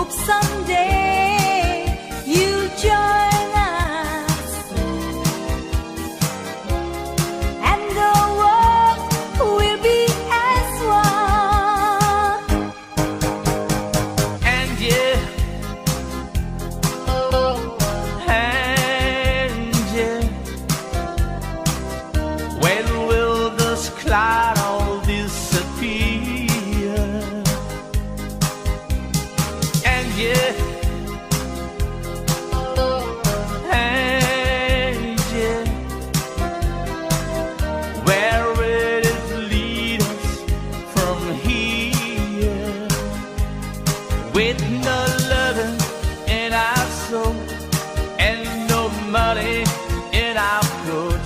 hope someday you'll join us, and the world will be as one. And yeah, when will this cloud all disappear? And yeah, where will it lead us from here? With no loving in our soul and no money in our coat,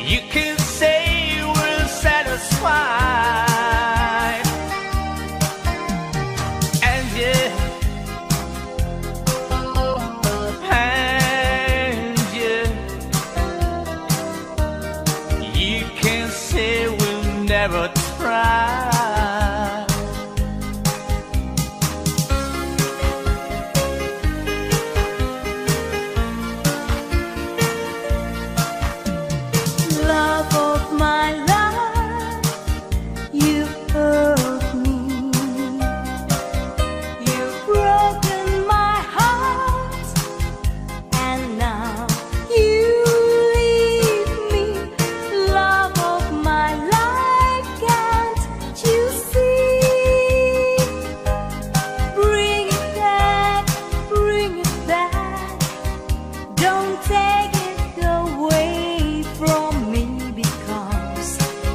you can say we're satisfied. And yeah, you can say we'll never try. Love of my life, you hurt me. You've broken my heart, and now you leave me. Love of my life, can't you see? Bring it back, bring it back. Don't take it away from me, because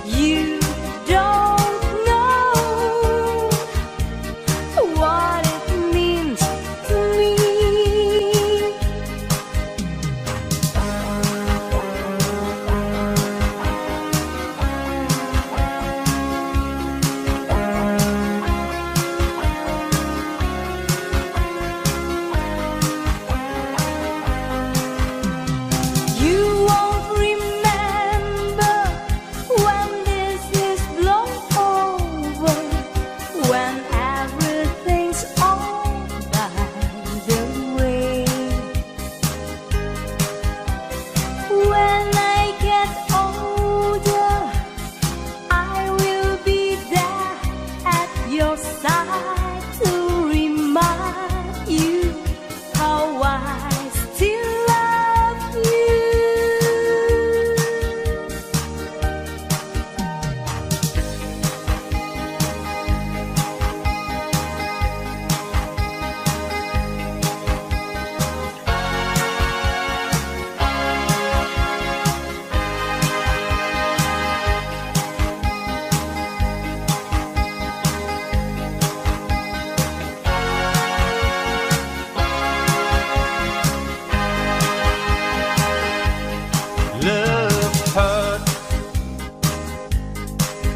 you don't know what it means to me. You won't remember when this is blown over, when everything's all by the way. When I get older, I will be there at your side to remind you how I still love you. Love hurt,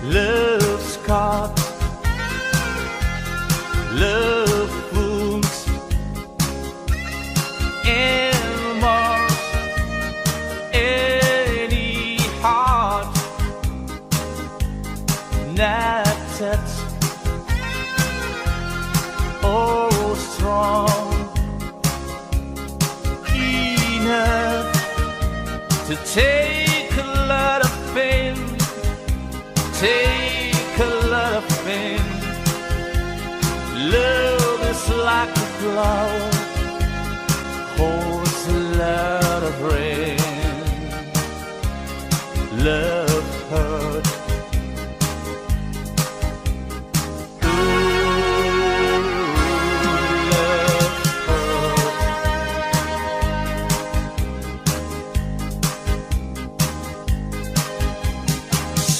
love scarred, love wounds and marks any heart not touched. Oh, strong enough to take a lot of pain, take a lot of pain. Love is like a flower, holds a lot of rain. Love hurt.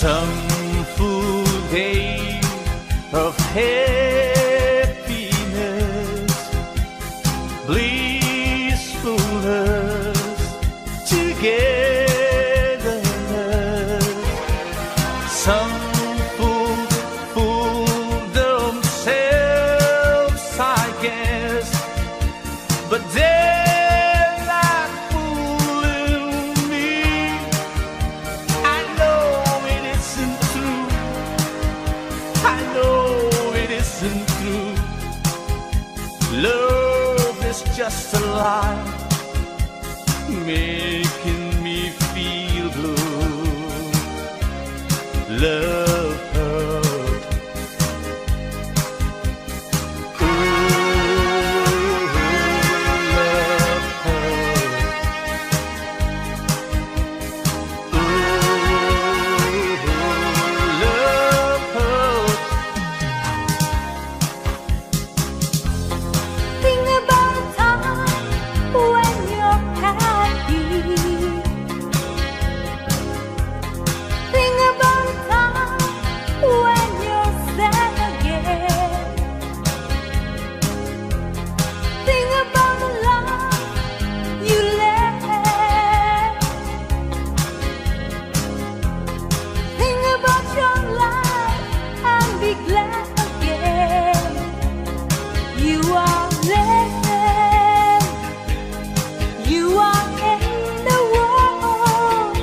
Some full day of happiness, blissfulness, togetherness. Some fool themselves, I guess, but they're not fooling me. I know it isn't true. I know it is just a lie, making me feel blue. Love hurt. Ooh, love hurt. Ooh, love hurt. Think about a time when you're happy. Think about a time when you're sad again. Think about the life you led. Think about your life and be glad again. You are living. You are in the world.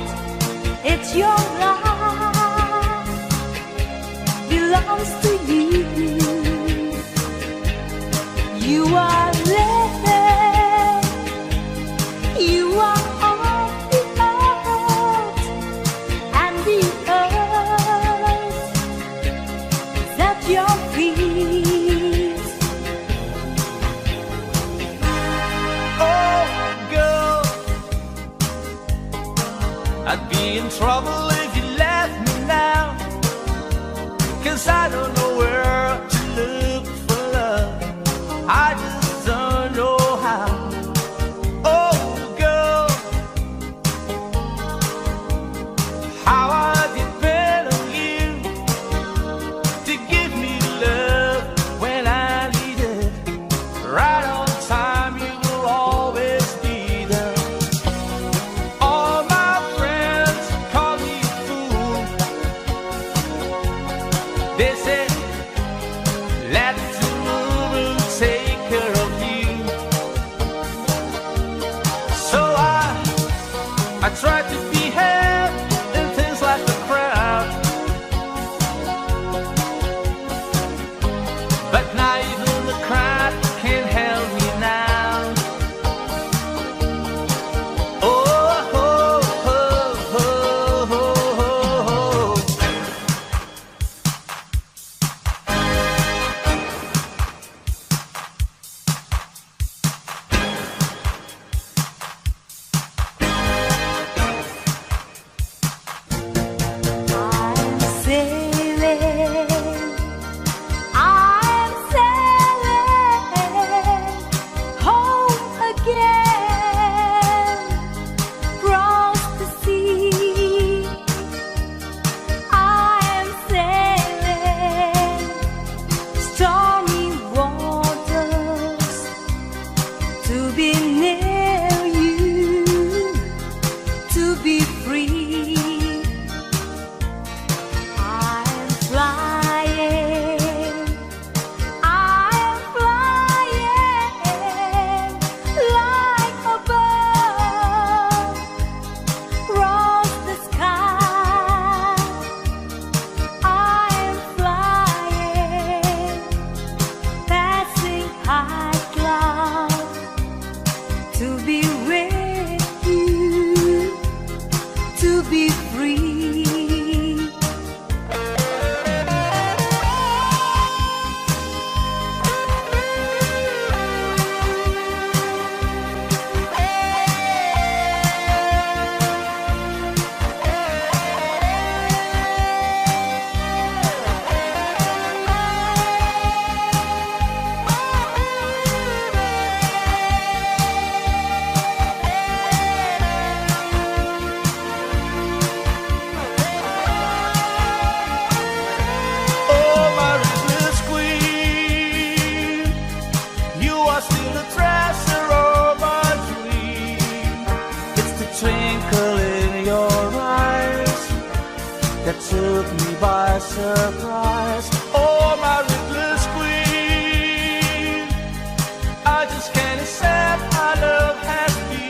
It's your life. Belongs to you. You are living. You are on the earth. And the earth is at your feet. Oh, girl, I'd be in trouble if you left me now, 'cause I don't know where to look for love. I just don't know how. Oh, girl, how I depend on you to give me love when I need it. Right on time, you will always be there. All my friends call me a fool. They say, let tomorrow take care of you. So I try to behave in things like the crowd, but not even the crowd can help me now. Oh, oh, oh, oh, oh, oh. I'm sailing. I'm sailing home again. Across the sea. I'm sailing stormy waters to be near you, to be free. I'm flying like a bird across the sky. I'm flying, passing high clouds to be with you, to be free. Oh, my restless queen, you are still the treasure of my dream. It's the twinkle in your eyes that took me by surprise. Oh, my restless queen, I just can't accept how love has been.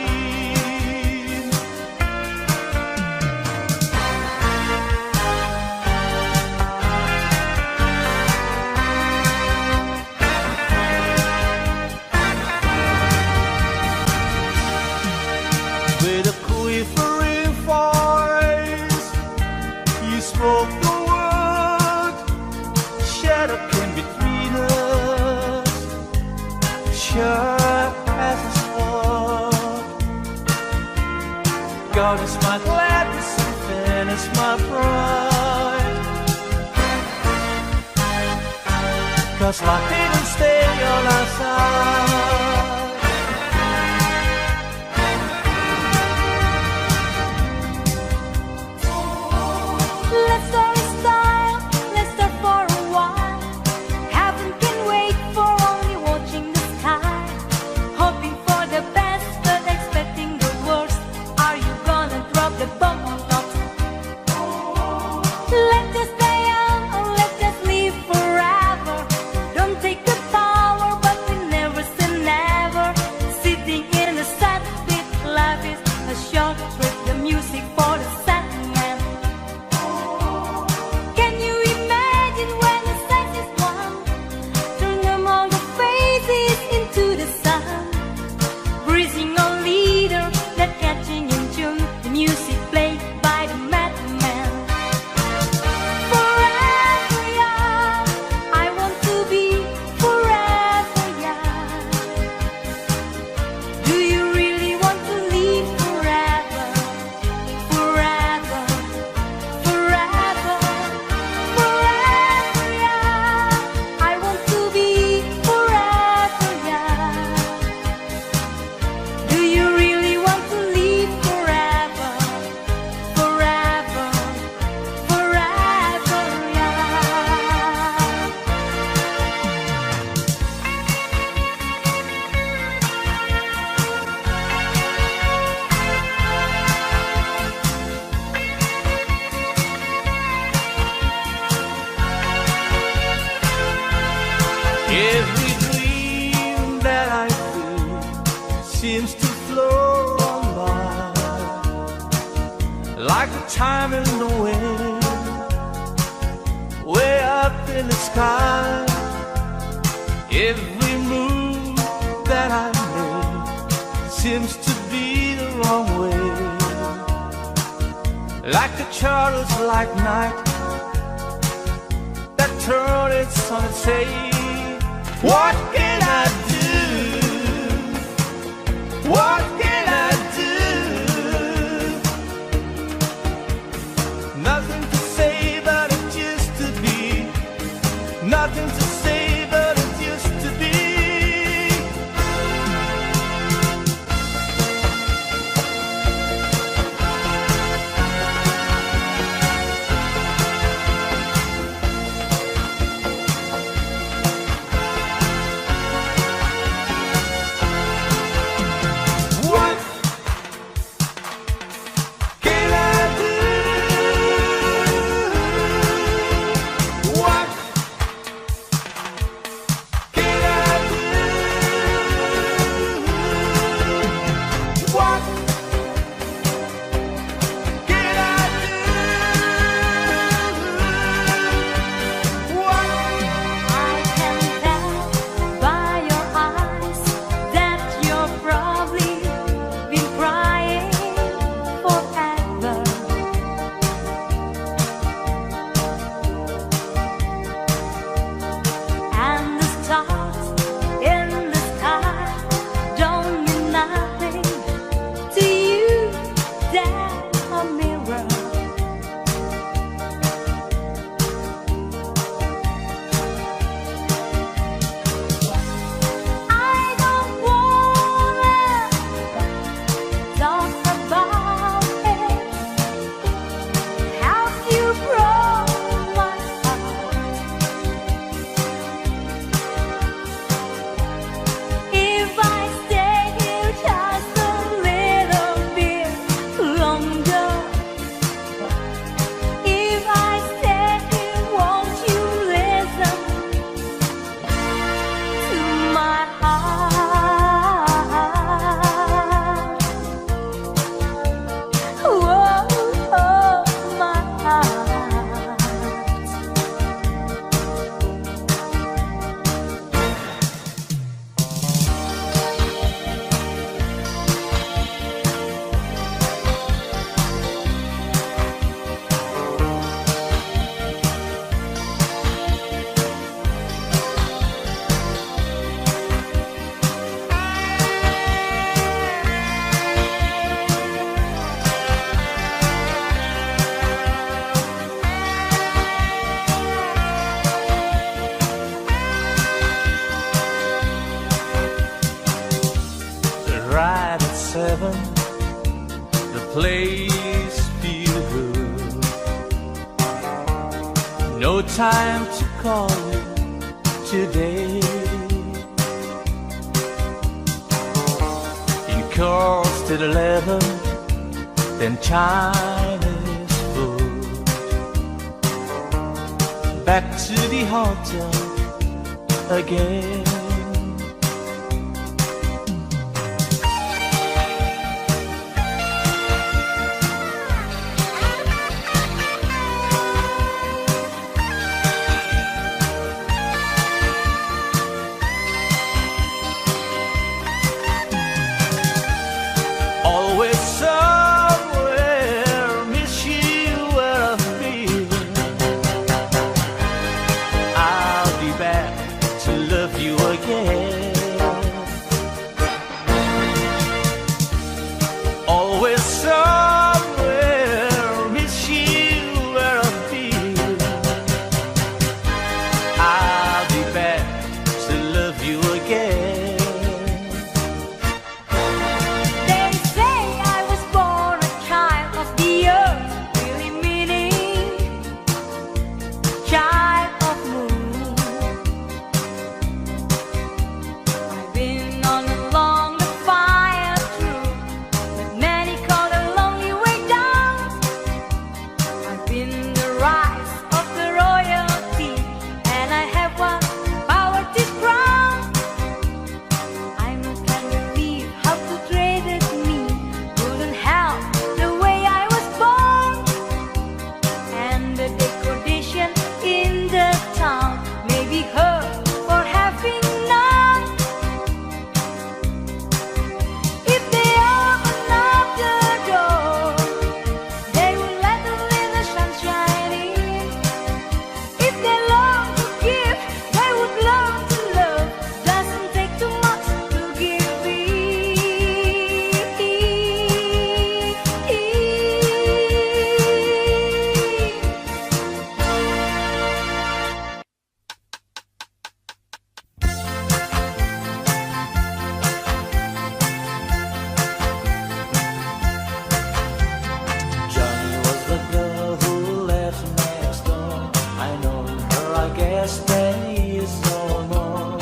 proud, it's my gladness and it's my pride. 'Cause life didn't stay on our side. Let's start a style, let's start for a while. Heaven can wait for only watching the sky. Hoping for the best but expecting the worst. Are you gonna drop the bomb on top? Let's just stay young or let's just live forever. Don't take the power but we never say never. Sitting in the sad bit, life is a short trip. The music for the sad man. Can you imagine when the sex is won? Turn them all the faces into the sun. Breezing on leader, that catching in tune. The music played by the madman. Forever young, I want to be forever young. Do you really want to live forever? Forever, forever, forever young. I want to be forever young. Do you really want to live forever? Forever, forever young. Every dream that I feel seems to flow on by, like a chime in the wind, way up in the sky. Every move that I make seems to be the wrong way, like a childlike night that turned its on its head. What can I do? What can I do? Nothing to say but it used to be. Nothing to say but it used to be. What can I do? What 11, the place feel good. No time to call you today. In course till 11, then Chinese food. Back to the hotel again. Always somewhere, miss you where I've been. I'll be back to love you again. Always somewhere, miss you where I've been. I'll be back to love you again. They say I was born a child of the earth, really meaning child of moon. I've been on a long fire through that many call a lonely way down. I've been the rise of the royalty, and I have won power this crown. I can't believe how to treated me. Couldn't help the way I was born, and the degradation in the town may be hurt for having none. If they open up the door, they will let the little sunshine in. If they long to give, they would learn to love. Doesn't take too much to give in. Johnny was the girl who left next door. I know her, I guess, 10 years or more.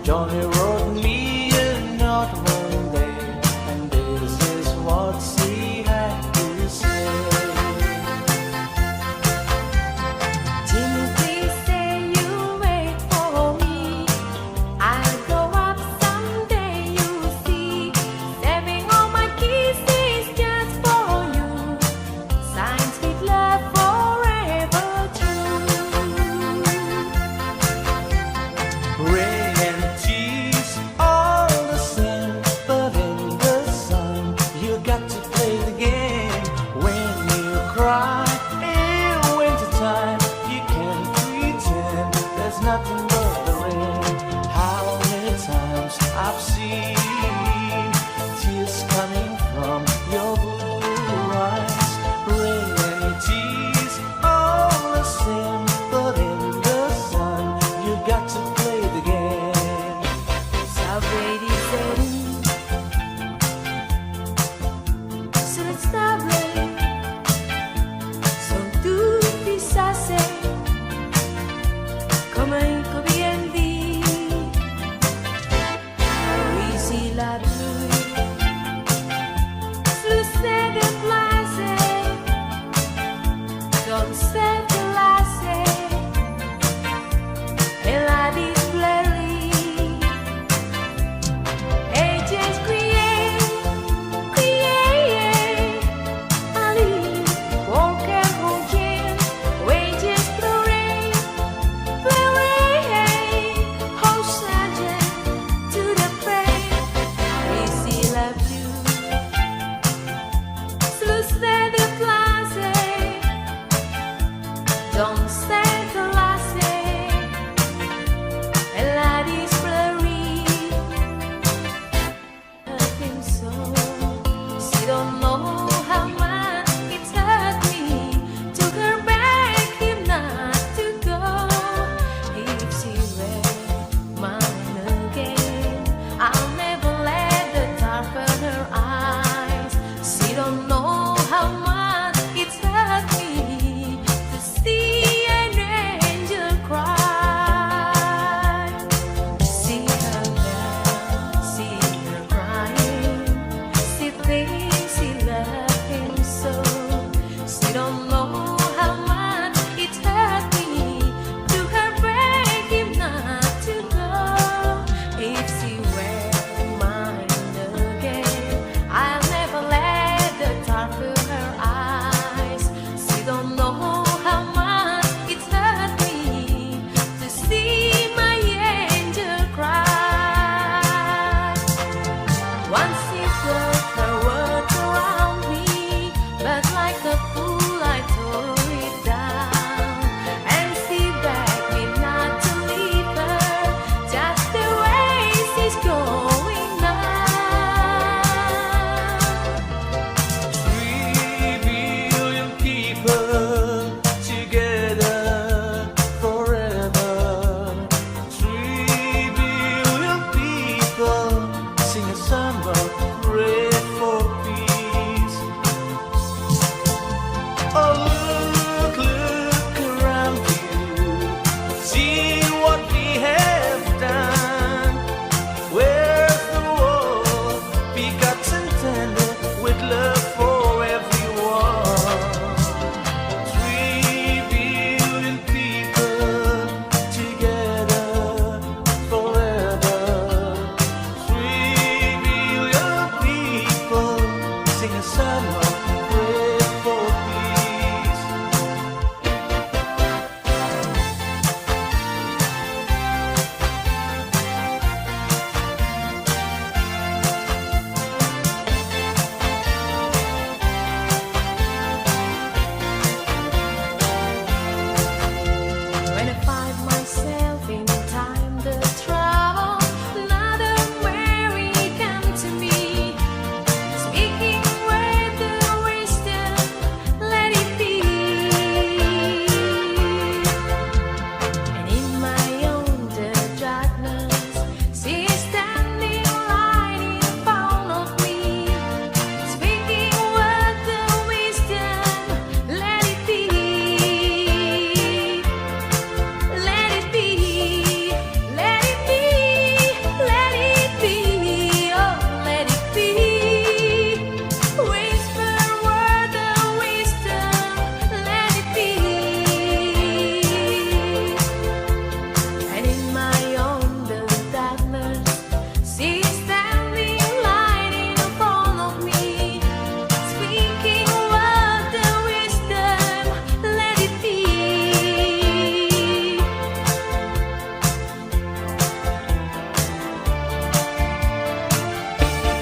Johnny wrote me a note one day, and this is what she had to say. Timothy, say you wait for me. I'll go up someday, you see. Saving all my kisses just for you. Signs with love forever true. Rain and tears all the same, but in the sun you got to play the game. When you cry in wintertime, you can pretend there's nothing but the rain. How many times I've seen tears coming from your blue eyes. Rain and tears all the same, but in the sun you got to play the game. Sabredi setting, se restaure, son tutti sase, come bien dit. Easy la pluie, slusse de place, don't set the lasse, et la display. Ages create, Ali, walker, wages, wages, play, See what we have done. Where's the war? Peacocks and tender with love for everyone. 3 billion people together forever. 3 billion people sing a song of prayer for peace. When I find myself in time to travel, another American to me, speaking with the wisdom, let it be. And in my own the darkness, see standing right in front of me, speaking with the wisdom, let it be. Let it be, let it be, let it be, oh, let it be. Whisper word of wisdom, let it be. And in my own the darkness, see standing light in front of me, speaking word of wisdom, let it be.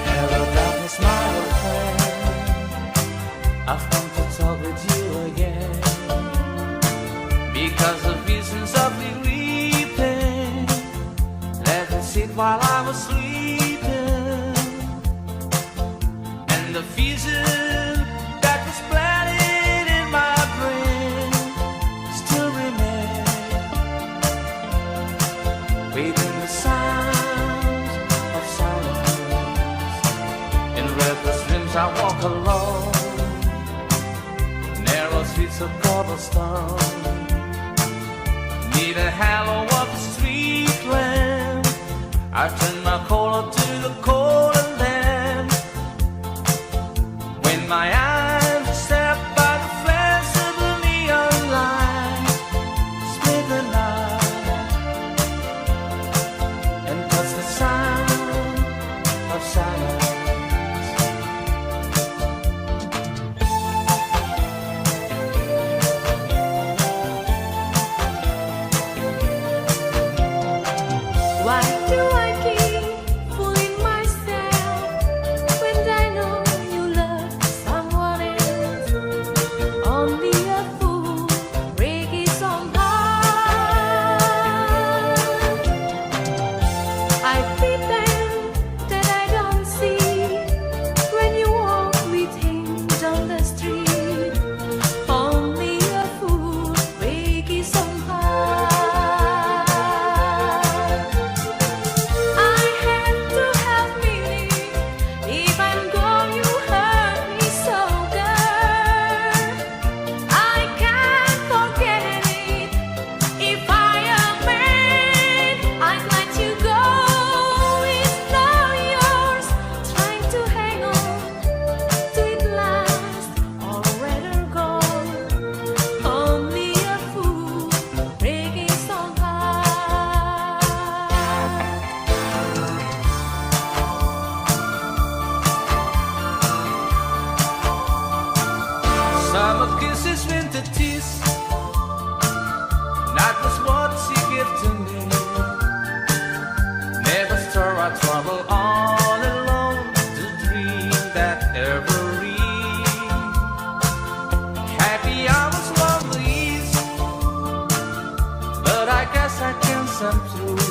Hello, darkness, my old friend. I've come to talk with you again because the visions of me weeping let me sit while I was sleeping, and the vision that was planted in my brain still remains. Within the sounds of silence, in restless dreams I walk alone, narrow streets of cobblestone, near the halo of the street lamp. I turn my collar to the colder lamp. When my eyes are stabbed by the flash of the neon light, split the night and touch the sound of silence. Why do I keep fooling myself when I know you love someone else? Only a fool breaks his own heart. I pretend that I don't see when you walk with him down the street. Only a fool breaks his own heart. I had to have meaning. If I'm gone, you hurt me so, girl. I can't forget it. If I am mad, I'd let you go. It's not yours. Trying to hang on to it last, or rather go. Only a fool breaks his own heart. Summer kisses, winter tears, that was what she gave to me. Never store our trouble all alone to dream that every happy hours long leaves. But I guess I can't come through.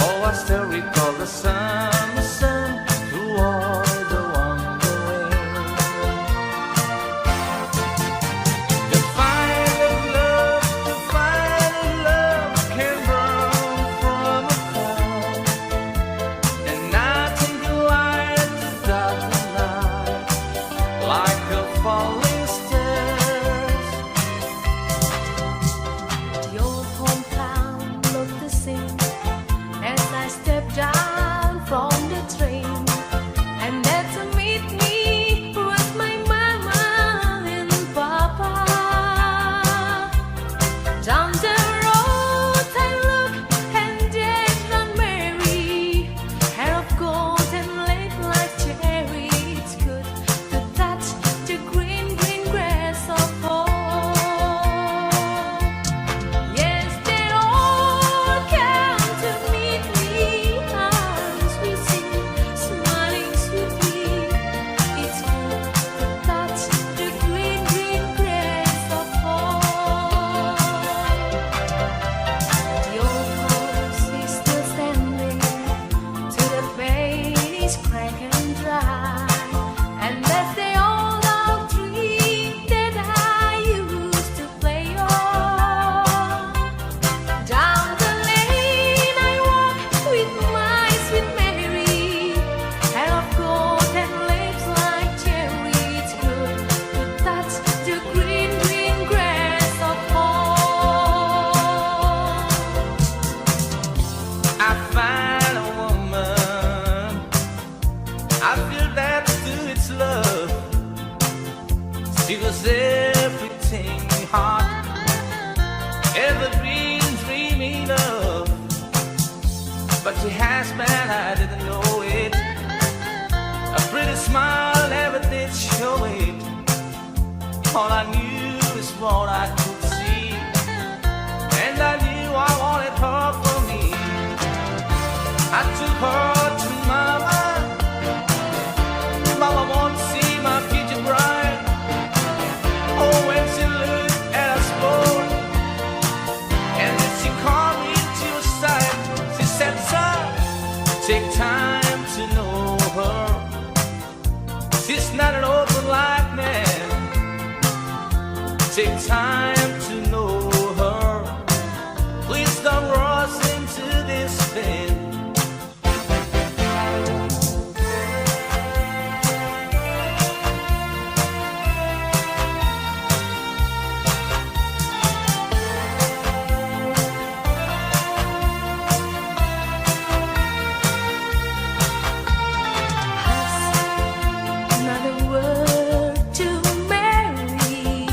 Oh, I still recall the sun through all the wonder ways. The fire of love can burn from afar, and nothing can light the dark night like a falling stars. Your Down the road I look, and there's young Mary, hair of gold and lips like cherry. It's good to touch the green, green grass of home. Yes, they all come to meet me, arms we sing, smiling sweetly. It's good to touch the green, green grass of home. The old horse is still standing, till the pain is cracked and dry, and that's the old oak tree that I used to play on. Down the lane I walk with my sweet Mary, hair of gold and lips like cherry. It's good to touch the green, green grass of home. I find a woman, I feel that's to its love. She was everything heart ever been dreaming of. But she has bad, I didn't know it. A pretty smile never did show it. All I knew is what I could see, and I knew I wanted her for me. I took her to mama. Mama won't see my future bride. Oh, when she looked at us both, and then she called me to her side. She said, son, take time to know her. She's not an open like man. Take time to know her. Please don't rush into this thing. Another word to Mary.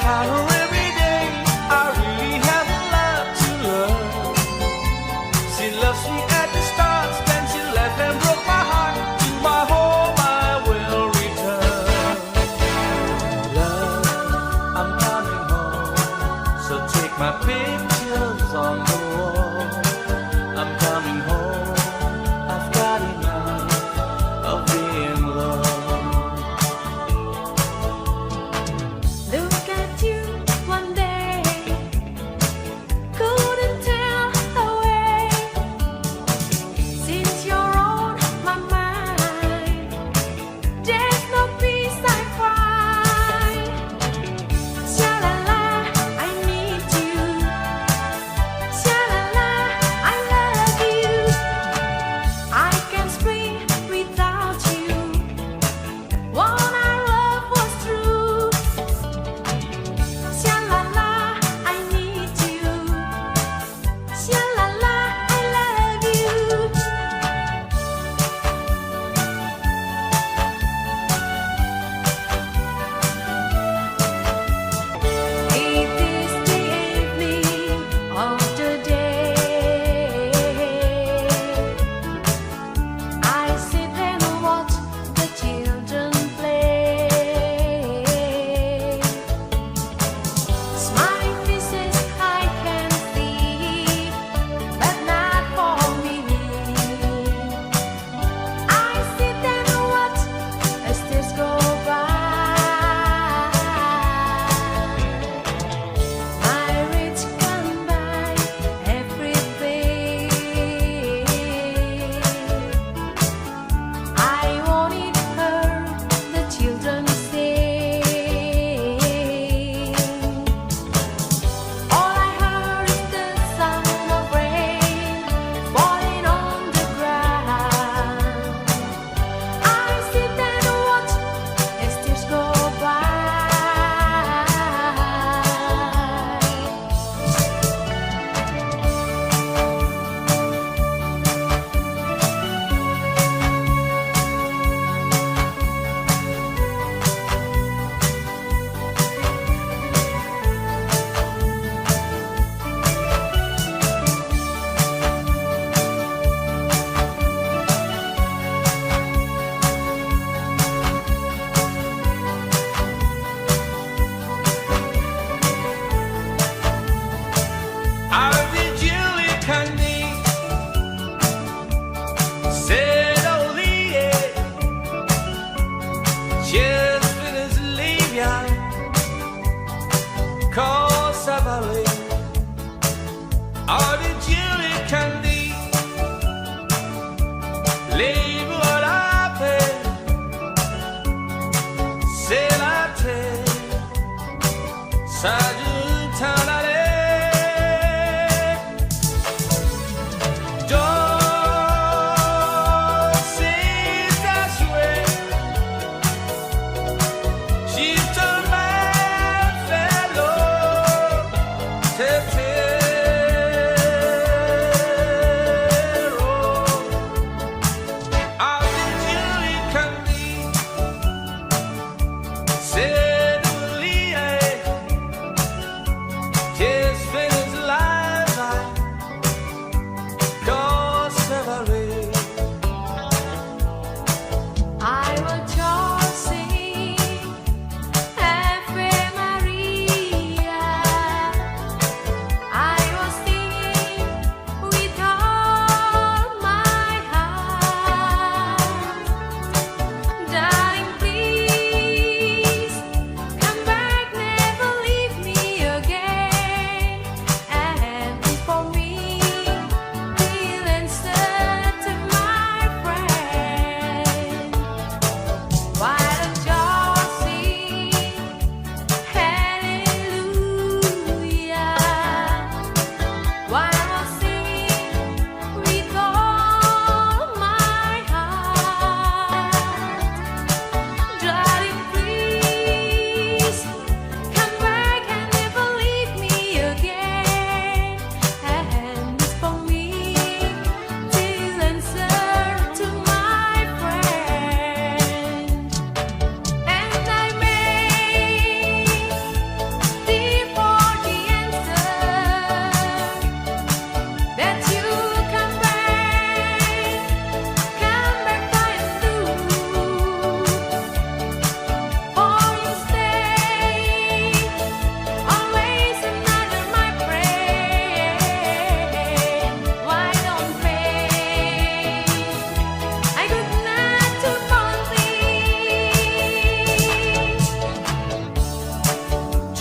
her every day. I really have a lot to love. She loves me at the start, then she left and broke my heart. To my home I will return. Love, I'm coming home, so take my pictures on the wall. I'm coming home, I've got enough of being loved. Look at you one day, couldn't tell the way. Since you're on my mind, there's no peace I find. Sha-la-la, I need you. Sha-la-la, I love you. I can't spring without you. One our love was true. Sha-la-la, I need you. Sha-la-la, I love you. It is the evening of the day. I sit and watch the children play. Smiling faces I can see, but not for me. I sit and watch as days go by. My rich can buy everything. I wanted her, the children say. All I heard is the sound of rain falling on the ground. I sit and watch as tears go by. I'll be Julie Candy, said Oldies. Just finished leaving, cause of a leave. I'll be Julie Candy, leave what I pay. C'est la terre, ça du temps d'aller.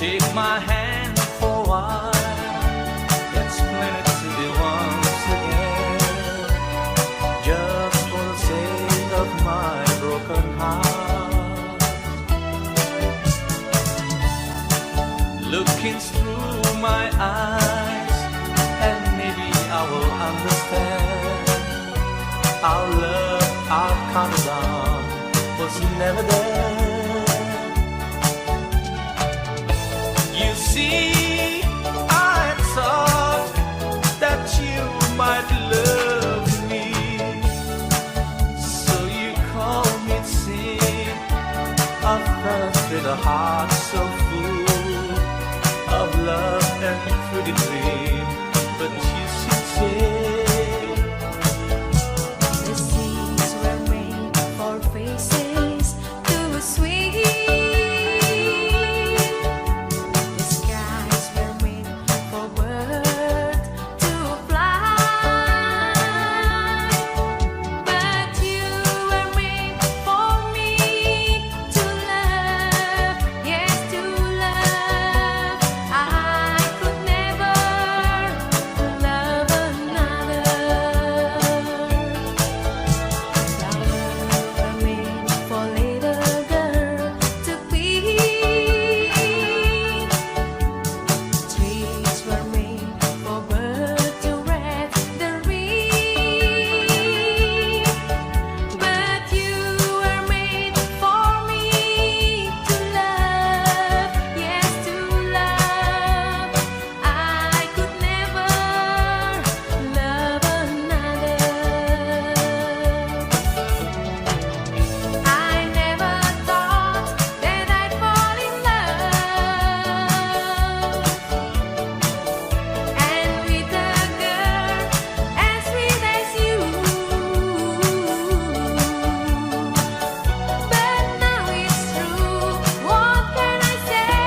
Take my hand for a while. Explain it to me once again, just for the sake of my broken heart. Looking through my eyes, and maybe I will understand. Our love, our countdown was never there. You see, I thought that you might love me, so you called me sin. I felt with a heart so full of love and pretty dream, but you should say The seas were made for faces too sweet. The skies were made for birds to fly. But you were made for me to love, yes, to love. I could never love another. Flowers were made for little girl to queen. Trees were made for bird to rest the reed. But you were made for me to love, yes, to love. I could never love another. I never thought that I'd fall in love, and with a girl as sweet as you. But now it's true. What can I say?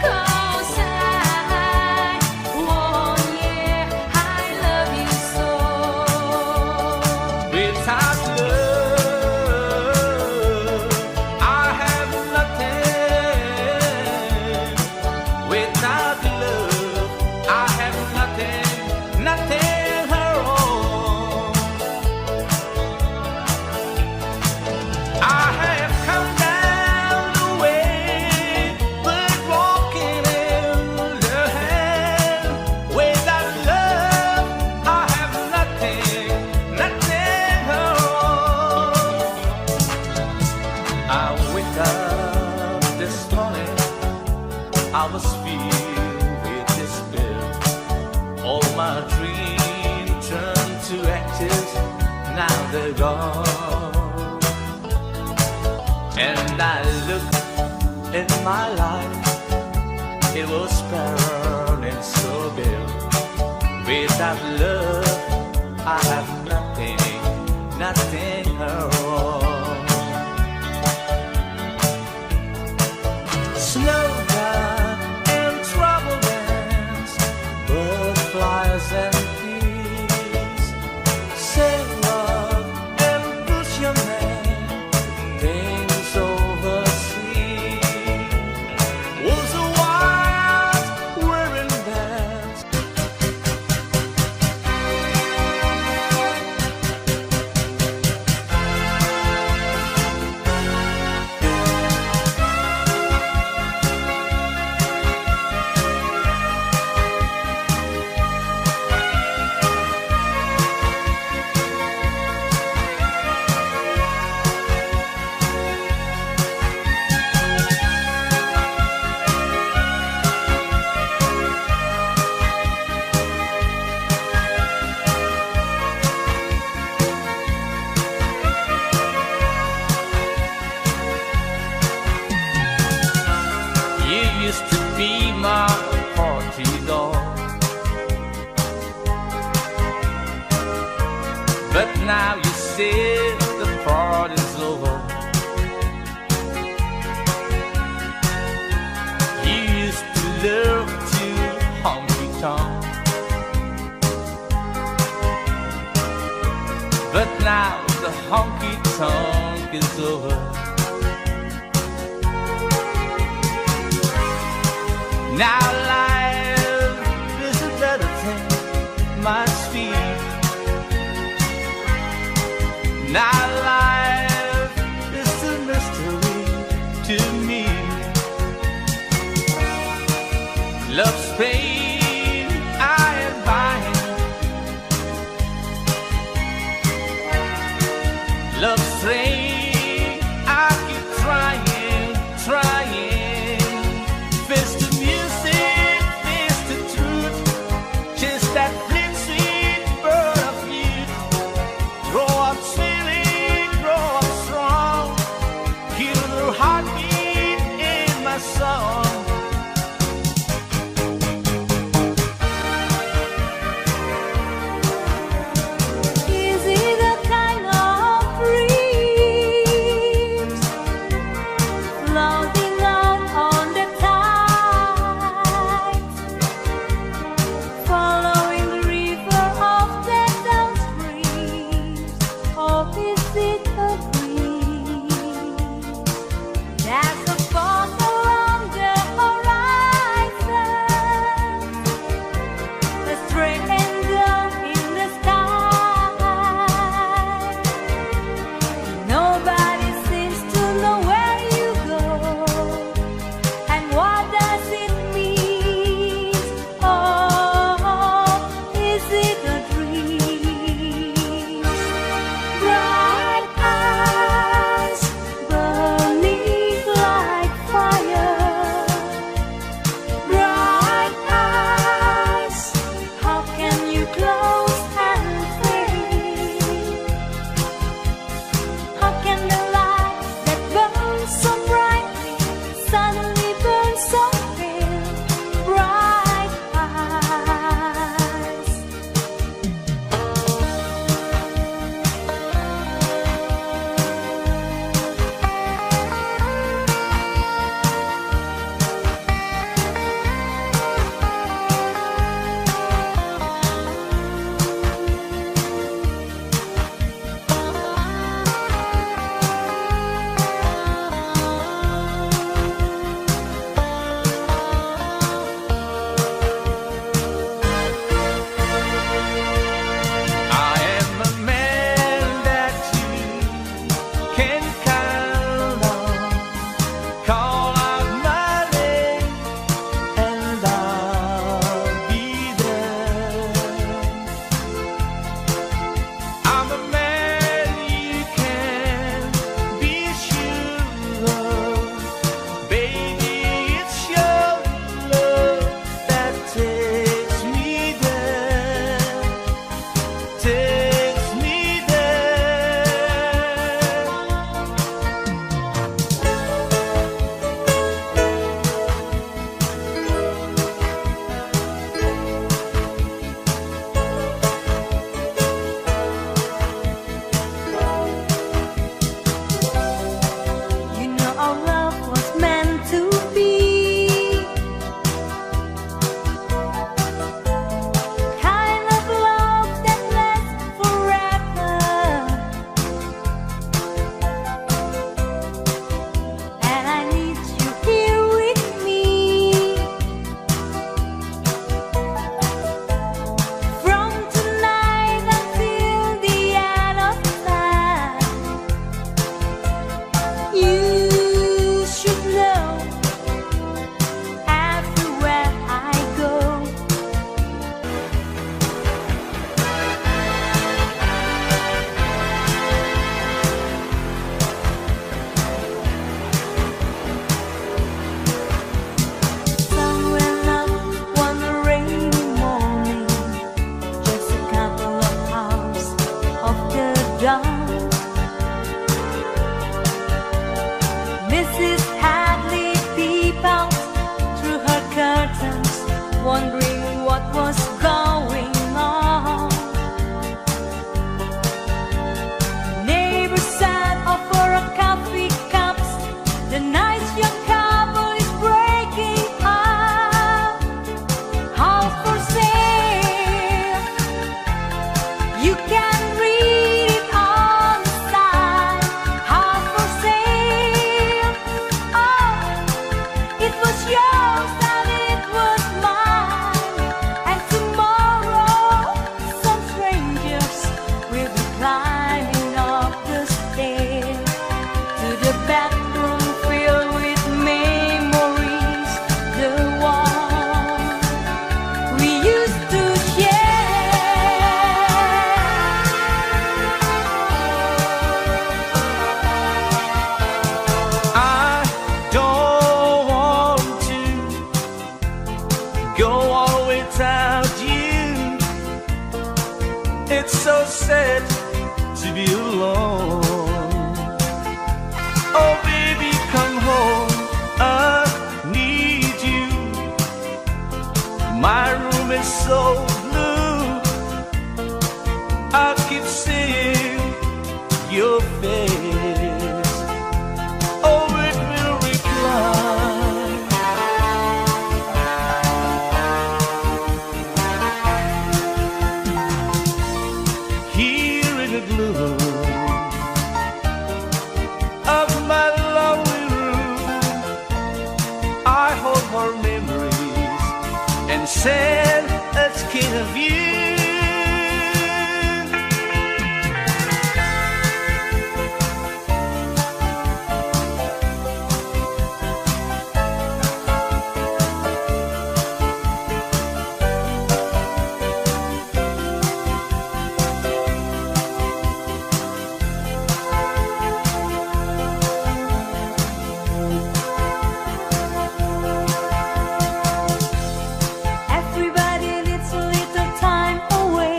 'Cause oh yeah, I love you so. without love, I have nothing. Without love, I have nothing, nothing at all. I have come down the way, but walking in the hand. Without love, I have nothing, nothing at all. I wake up this morning, I was filled with despair. All my dreams turned to ashes, now they're gone. And I look in my life, it was burning so bare. Without love, I have nothing, nothing at all. Slow down and trouble dance, butterflies and bees. Say love and push your name, things overseas. Was a wild whirring dance. Used to be my party doll, but now you say the party's over. You used to love to honky tonk, but now the honky tonk is over. Now life is a better thing, my sweet. Now life is a mystery to me. Love's pain I am buying. Love's train I keep trying, trying. Face the music, face the truth. Just that flip sweet bird of youth. Grow up sailing, grow up strong. Hear the heartbeat in my song. so blue. I keep seeing your face. Oh, it will recline. Here in the gloom of my lonely room, I hold more memories and send a skin of you. Everybody needs a little time away.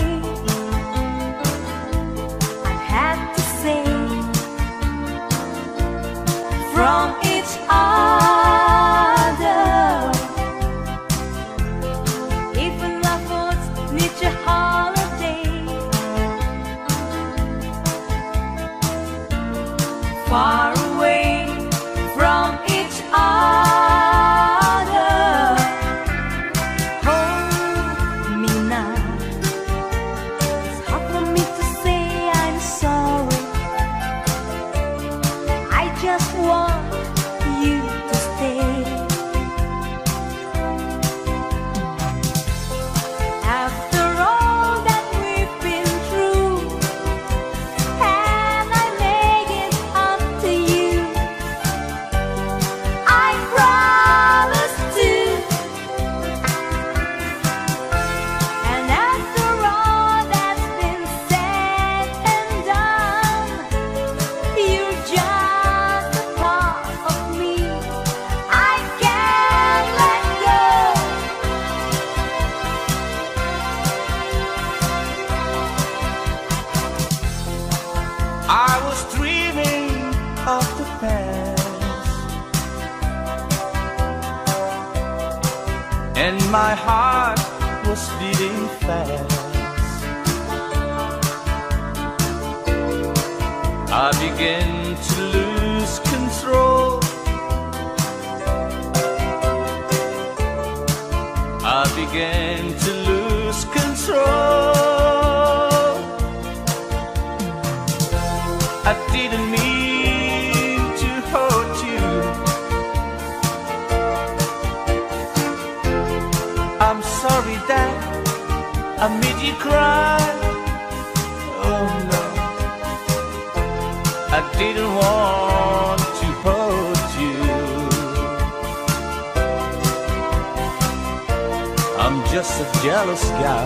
I had to say from each other. Even lovers need a holiday. Far away from each other. Hold me now. It's hard for me to say I'm sorry. I just want you to stay. After all that we've been through, and I make it up to you, I promise to. And after all that's been said and done, you're just a part of me. I can't let go. I was dreaming of the past, and my heart was beating fast. I began to lose control. I began to lose control. I didn't mean to hurt you. I'm sorry that I made you cry. Oh no, I didn't want to hurt you. I'm just a jealous guy.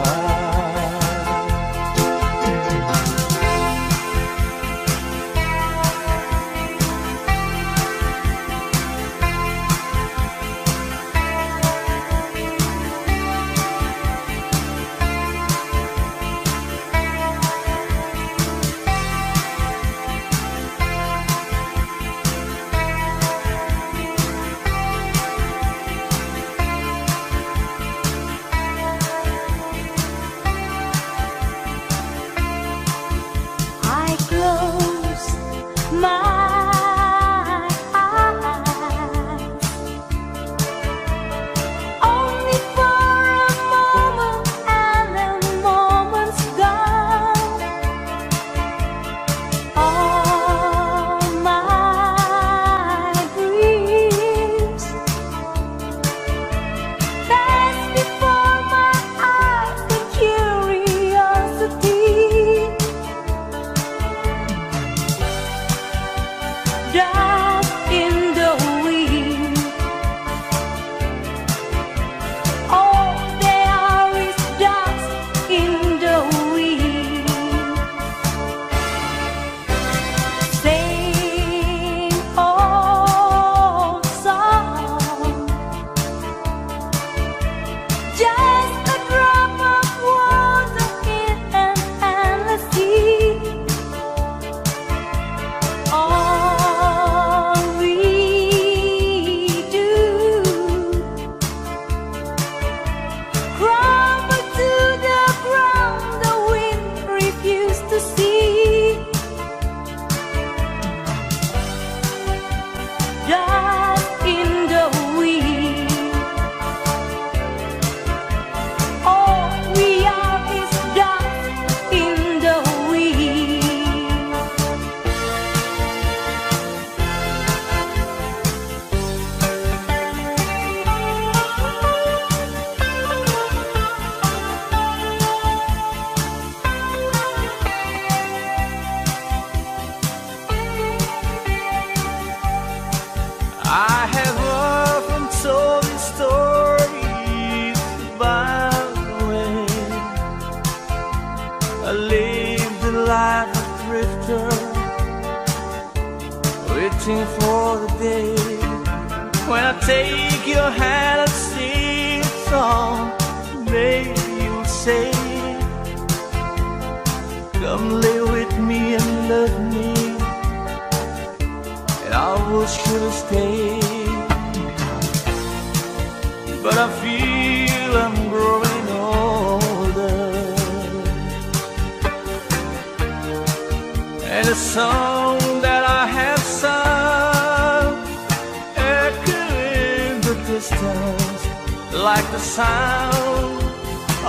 when I take your hand and sing a song, maybe you'll say, come lay with me and love me, and I will surely stay. But I feel I'm growing older, and the song that I have sung echo in the distance like the sound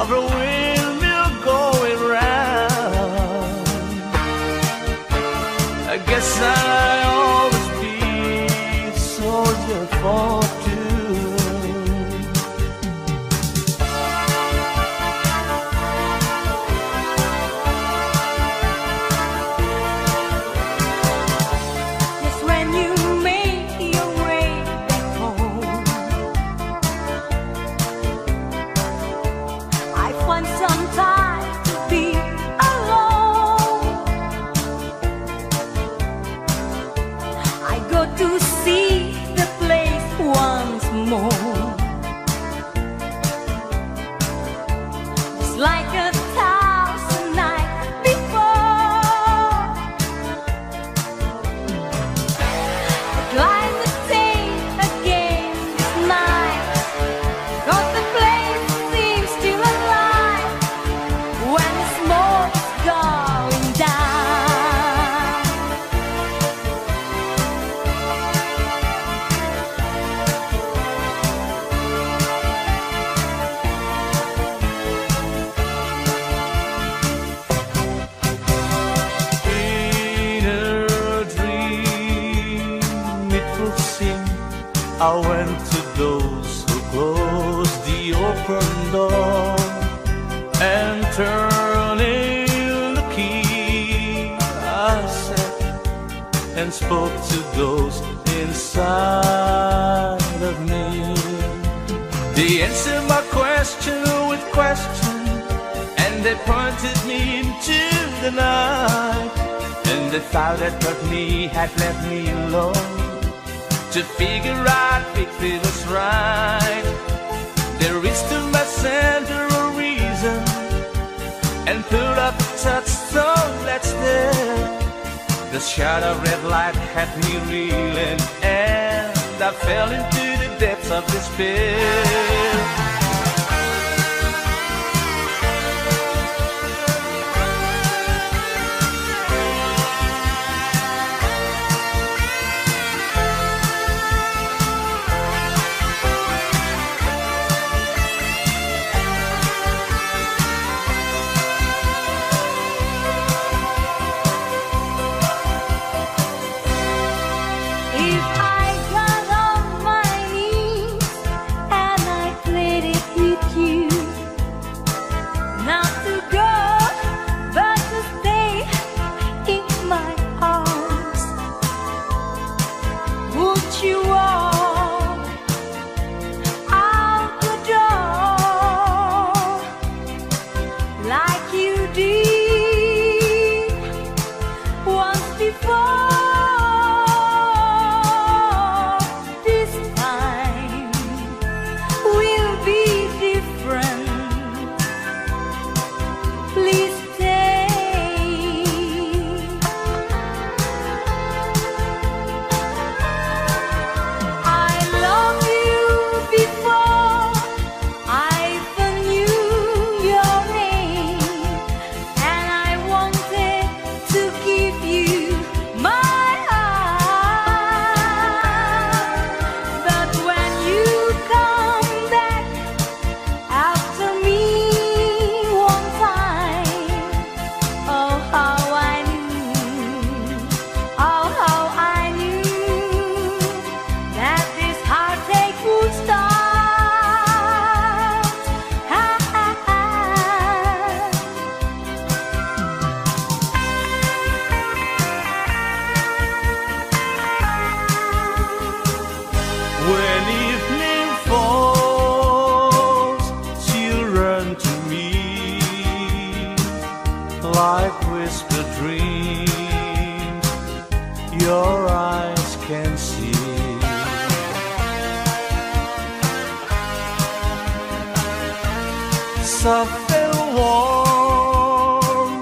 of a windmill going round. I guess I'll always be a soldier for two. Like a thousand nights before, climb the stage again this night, 'cause the place seems still alive when the smoke's going down. I went to those who closed the open door, and turning the key, I sat and spoke to those inside of me. They answered my question with question, and they pointed me into the night, and the thought that got me had left me alone to figure out if it was right. They reached to my center of reason and pulled up a touchstone that's there. The shot of red light had me reeling, and I fell into the depths of despair. If I got on my knees and I pleaded with you not to go, but to stay in my arms, would you walk out the door like you did once before? When evening falls, she'll run to me like whispered dreams your eyes can see. soft and warm,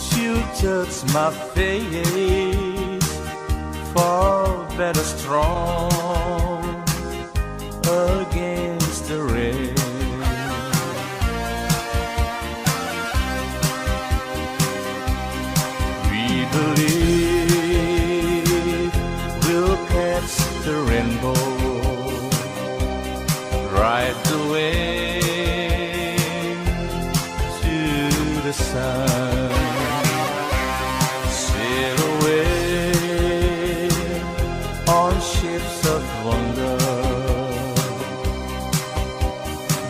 she'll touch my face, for better strong against the rain. We believe we'll catch the rainbow, ride the way to the sun, sail away on ships of wonder.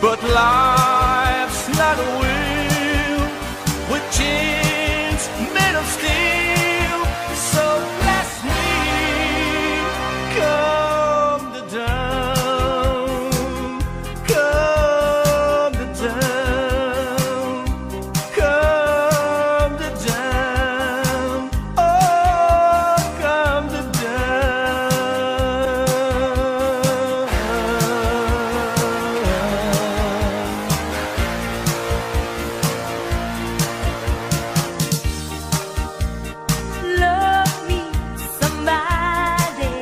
But life's not a wheel with chains made of steel. So bless me, come the dawn, come the dawn, come the dawn, oh, come the Love me, somebody.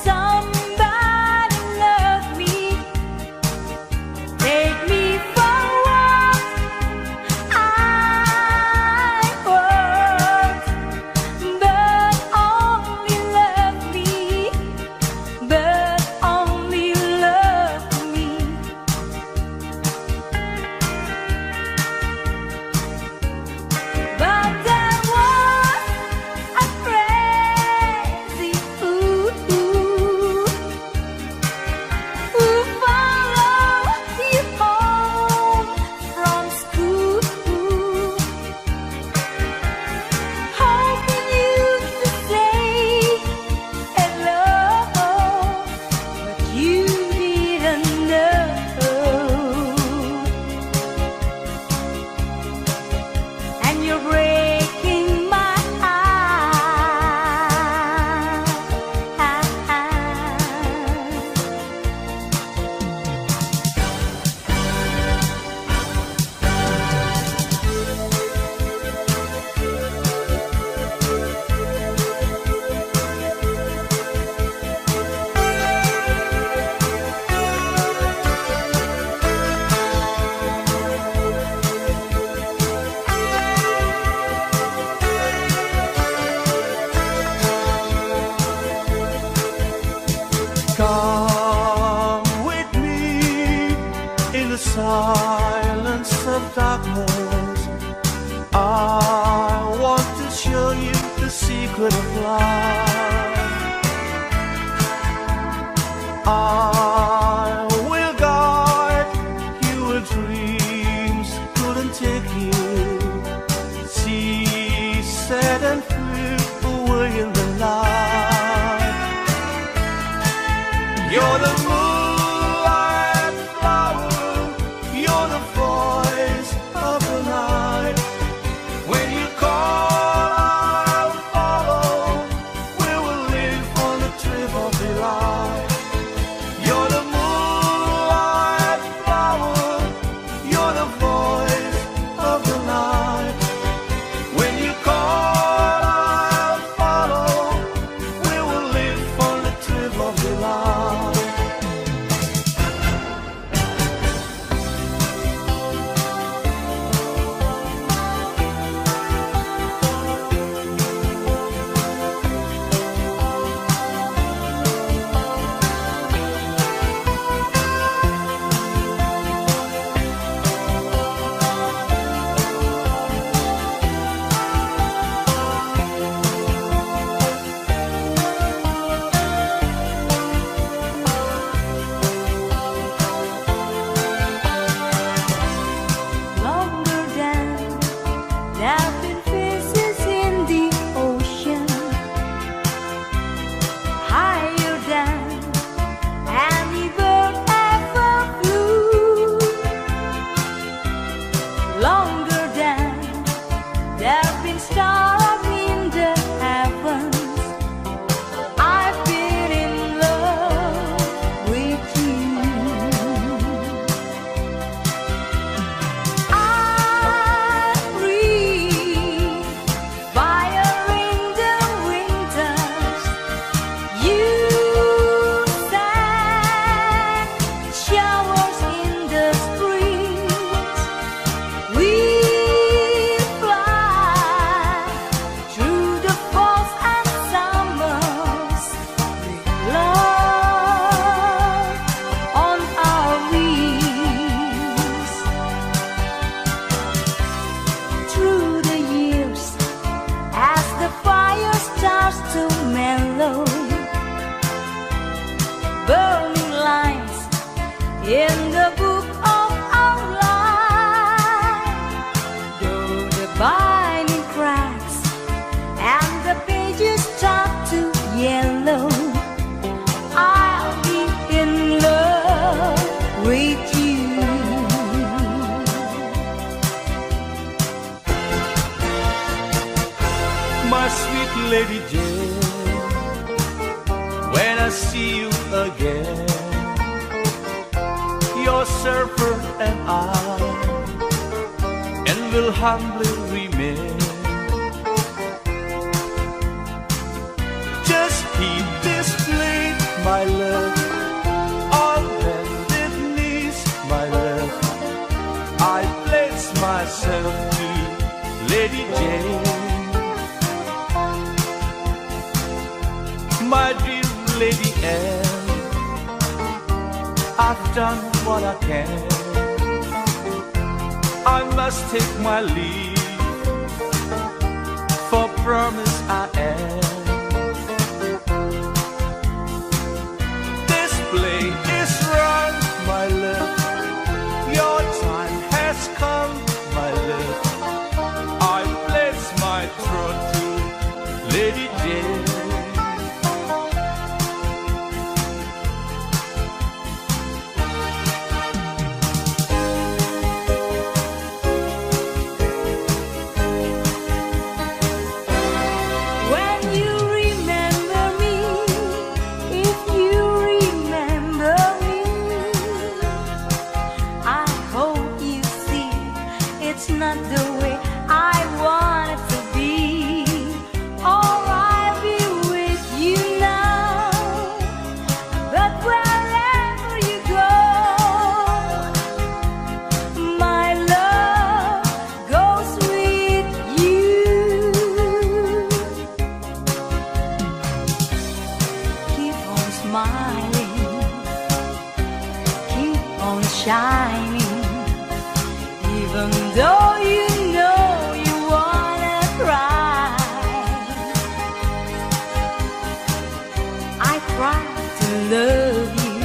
Somebody love me. Take me for what I want, but only love me, but only love me. But there was a crazy fool who followed you home from school, hoping you to say hello, but you didn't know. And you're breaking my heart. Come with me in the silence of darkness. I want to show you the secret of life. I will guide you where dreams couldn't take you. See, set and free away in the light. You're the moonlight flower, you're the voice of the night. When you call, I'll follow. We will live on the trip of delight. mellow, burning lines in the book of our life. Though the binding cracks and the pages start to yellow, I'll be in love with you. My sweet Lady Jane, when I see you again, your surfer and will humbly remain. Just keep displayed, my love, on bended knees, my love. I place myself to Lady Jane. My dear Lady Anne, I've done what I can. I must take my leave, for promise I am. This play is wrong, my love. Your time has come, my love. I place my throat to Lady Jane. Not the way I want it to be, or I'll be with you now. But wherever you go, my love goes with you. Keep on smiling, keep on shining, even though you know you wanna cry. I try to love you,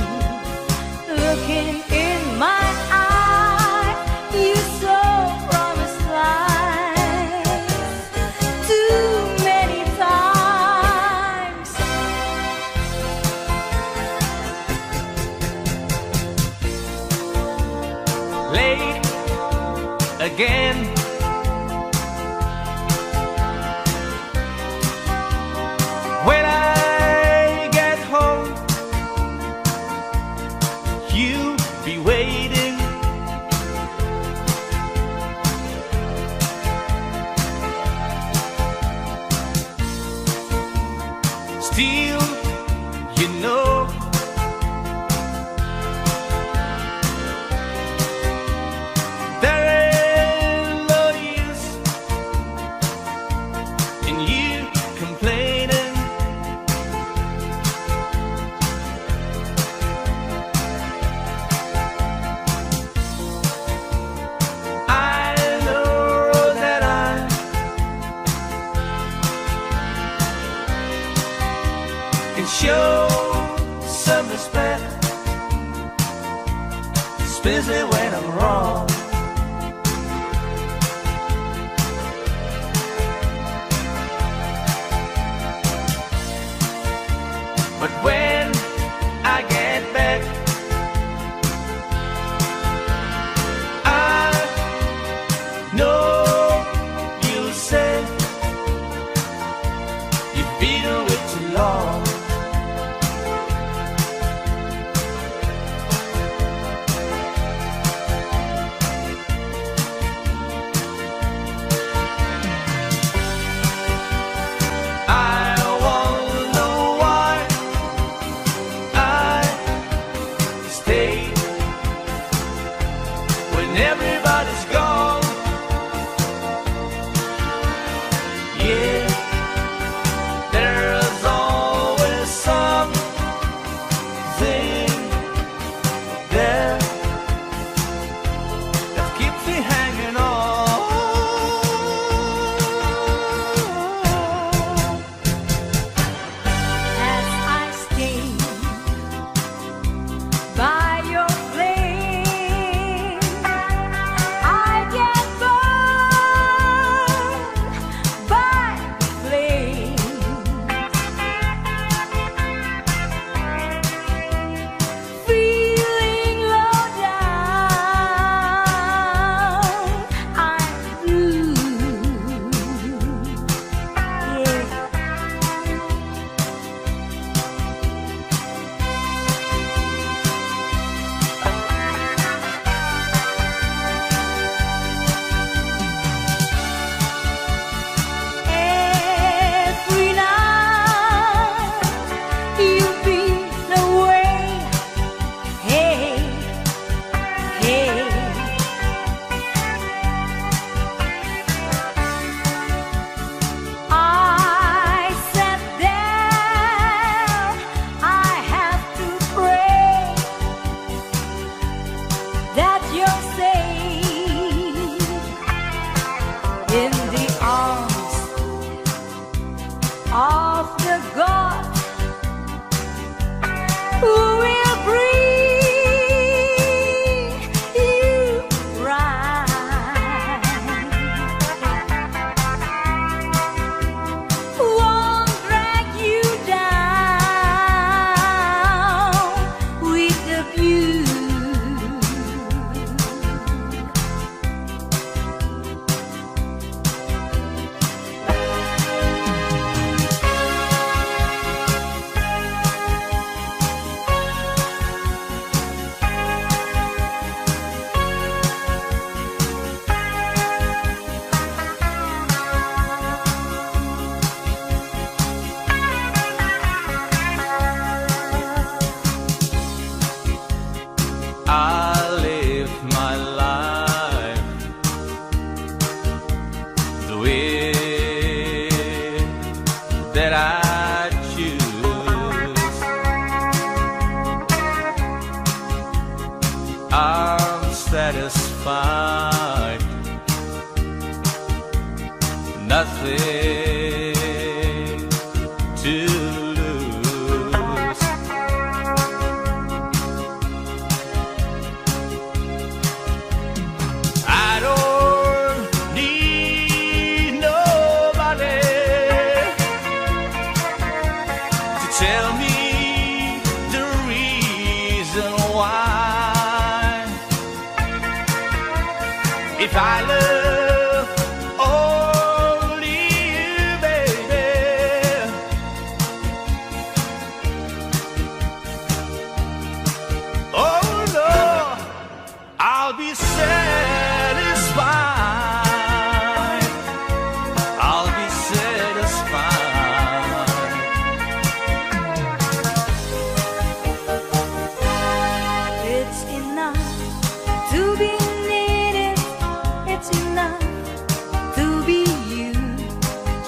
looking in my eyes, you so promised lies too many times. Late again, when I get home, you'll be waiting. Still, you know, show some respect, especially when I'm wrong. But when I get back, I know you'll say you've been away too long. Tell me the reason why. If I love only you, baby, oh no, I'll be satisfied. I'll be satisfied. It's enough to be needed. It's enough to be you.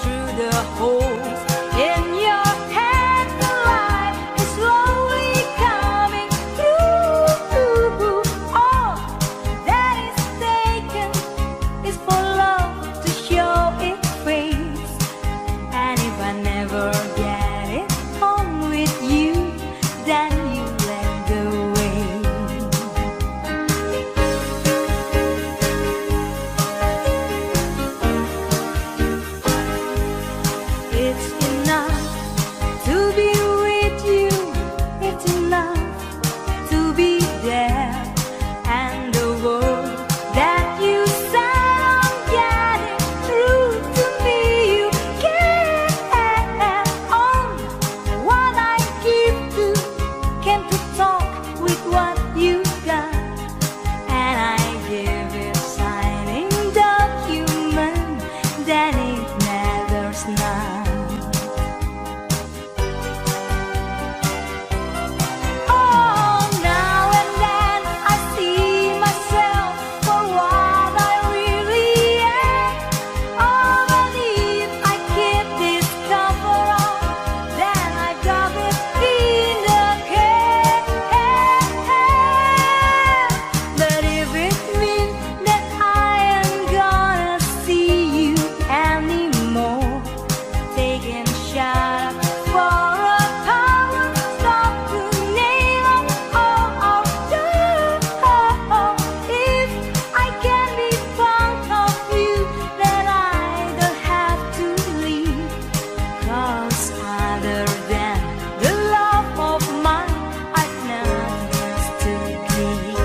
Through the holes in your head, the light is slowly coming through. All that is taken is for love to show its face. And if I never get it home with you, then you let the way. It's enough to be with you. It's enough to be there. And the word that you said I'm getting through to me, you can't on what I give to. Came to talk with what you got, and I give it signing document that it matters not. Oh, now and then I see myself for what I really am. Oh, but if I keep this cover on, then I drop it in the can. But if it means that I ain't gonna see you anymore, taking a shot for a power stop to nail all our doors. If I can be part of you, then I don't have to leave. 'Cause other than the love of mine, I've nothing else to give.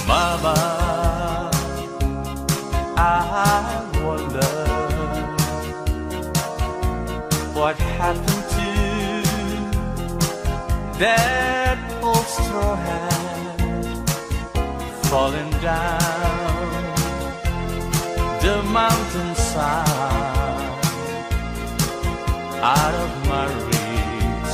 Mama, I wonder what happened to that old straw hat falling down the mountainside out of my reach.